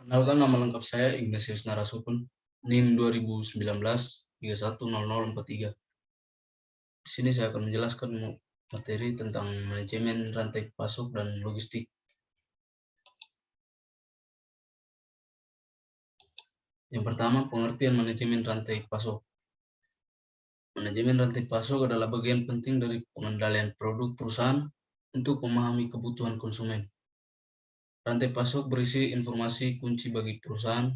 Perkenalkan, nama lengkap saya Ignatius Narasukun, NIM 2019-310043. Di sini saya akan menjelaskan materi tentang manajemen rantai pasok dan logistik. Yang pertama, pengertian manajemen rantai pasok. Manajemen rantai pasok adalah bagian penting dari pengendalian produk perusahaan untuk memahami kebutuhan konsumen. Rantai pasok berisi informasi kunci bagi perusahaan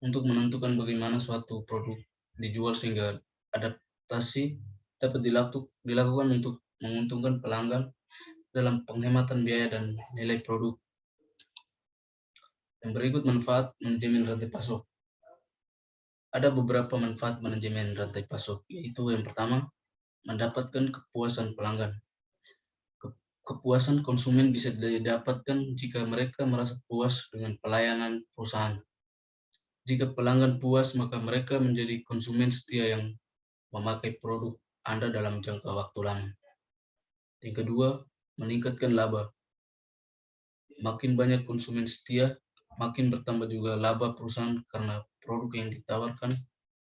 untuk menentukan bagaimana suatu produk dijual sehingga adaptasi dapat dilakukan untuk menguntungkan pelanggan dalam penghematan biaya dan nilai produk. Yang berikut manfaat manajemen rantai pasok. Ada beberapa manfaat manajemen rantai pasok, yaitu yang pertama, mendapatkan kepuasan pelanggan. Kepuasan konsumen bisa didapatkan jika mereka merasa puas dengan pelayanan perusahaan. Jika pelanggan puas, maka mereka menjadi konsumen setia yang memakai produk Anda dalam jangka waktu lama. Yang kedua, meningkatkan laba. Makin banyak konsumen setia, makin bertambah juga laba perusahaan karena produk yang ditawarkan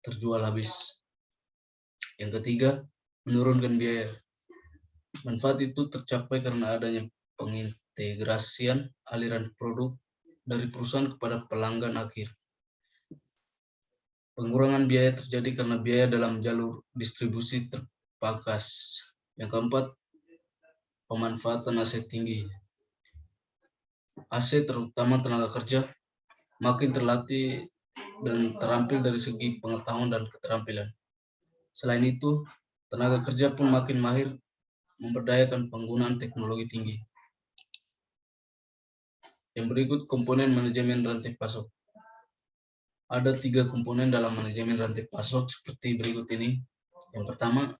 terjual habis. Yang ketiga, menurunkan biaya. Manfaat itu tercapai karena adanya pengintegrasian aliran produk dari perusahaan kepada pelanggan akhir. Pengurangan biaya terjadi karena biaya dalam jalur distribusi terpangkas. Yang keempat, pemanfaatan aset tinggi. Aset terutama tenaga kerja makin terlatih dan terampil dari segi pengetahuan dan keterampilan. Selain itu, tenaga kerja pun makin mahir memberdayakan penggunaan teknologi tinggi. Yang berikut komponen manajemen rantai pasok. Ada 3 komponen dalam manajemen rantai pasok seperti berikut ini. Yang pertama,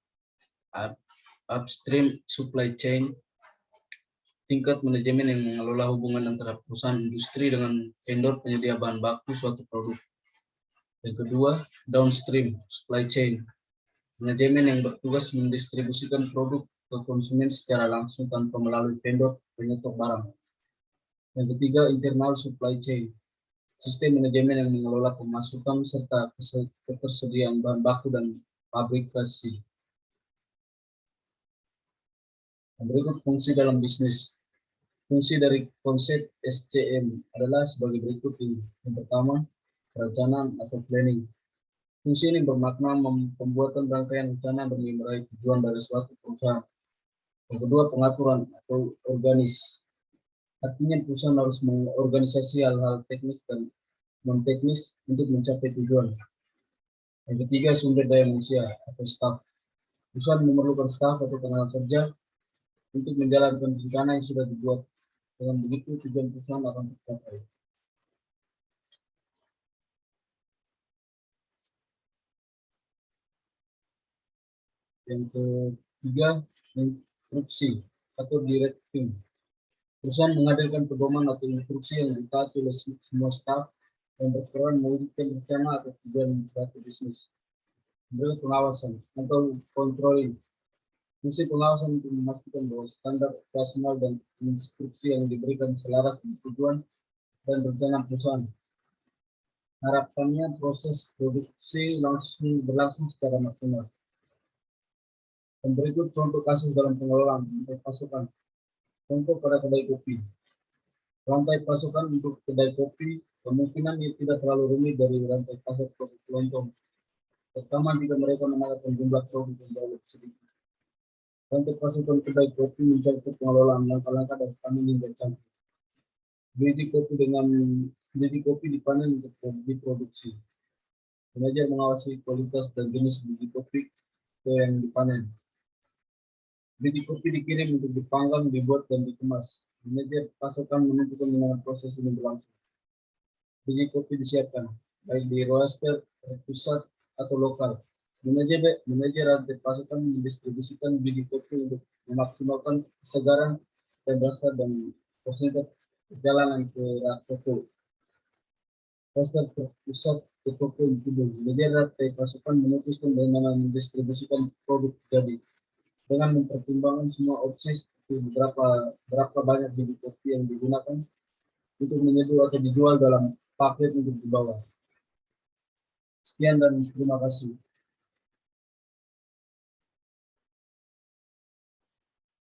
upstream supply chain, tingkat manajemen yang mengelola hubungan antara perusahaan industri dengan vendor penyedia bahan baku suatu produk. Yang kedua, downstream supply chain, manajemen yang bertugas mendistribusikan produk ke konsumen secara langsung tanpa melalui vendor penyetok barang. Yang ketiga, internal supply chain, sistem manajemen yang mengelola pemasukan serta ketersediaan bahan baku dan fabrikasi. Berikut fungsi dalam bisnis. Fungsi dari konsep SCM adalah sebagai berikut ini. Yang pertama, perencanaan atau planning. Fungsi ini bermakna pembuatan rangkaian rencana demi meraih tujuan dari suatu perusahaan. Yang kedua, pengaturan atau organis. Artinya perusahaan harus mengorganisasi hal-hal teknis dan non-teknis untuk mencapai tujuan. Yang ketiga, sumber daya manusia atau staff. Perusahaan memerlukan staff atau tenaga kerja untuk menjalankan rencana yang sudah dibuat. Dengan begitu, tujuan perusahaan akan tercapai. Yang ketiga, instruksi atau directing. Perusahaan menghadirkan pedoman atau instruksi yang ditaati oleh semua staf yang berperan mewujudkan rencana atau tujuan suatu bisnis. Berikut pengawasan atau controlling. Fungsi pengawasan untuk memastikan bahwa standar operasional dan instruksi yang diberikan selaras dengan tujuan dan rencana perusahaan. Harapannya proses produksi berlangsung secara maksimal. Dan berikut contoh kasus dalam pengelolaan rantai pasokan. Contoh pada kedai kopi. Rantai pasokan untuk kedai kopi kemungkinan tidak terlalu rumit dari rantai pasok produk kelontong, terutama jika mereka menangkap jumlah produk yang jauh lebih sedikit. Rantai pasokan kedai kopi mencakup pengelolaan langkah-langkah dari panen hingga cangkir. Biji kopi dipanen untuk diproduksi. Manajer mengawasi kualitas dan jenis biji kopi yang dipanen. Biji kopi dikirim untuk dipanggang, dibuat, dan dikemas. Manajer pasokan menentukan bagaimana proses ini berlangsung. Biji kopi disiapkan, baik di roaster, pusat, atau lokal. Manajer rantai pasokan mendistribusikan biji kopi untuk memaksimalkan kesegaran dan rasa dan persentase perjalanan ke toko. Roaster pusat ke toko individu. Manajer rantai pasokan memutuskan bagaimana mendistribusikan produk jadi dengan mempertimbangkan semua opsi seperti berapa banyak biji kopi yang digunakan untuk menyeduh atau dijual dalam paket untuk dibawa. Sekian dan terima kasih.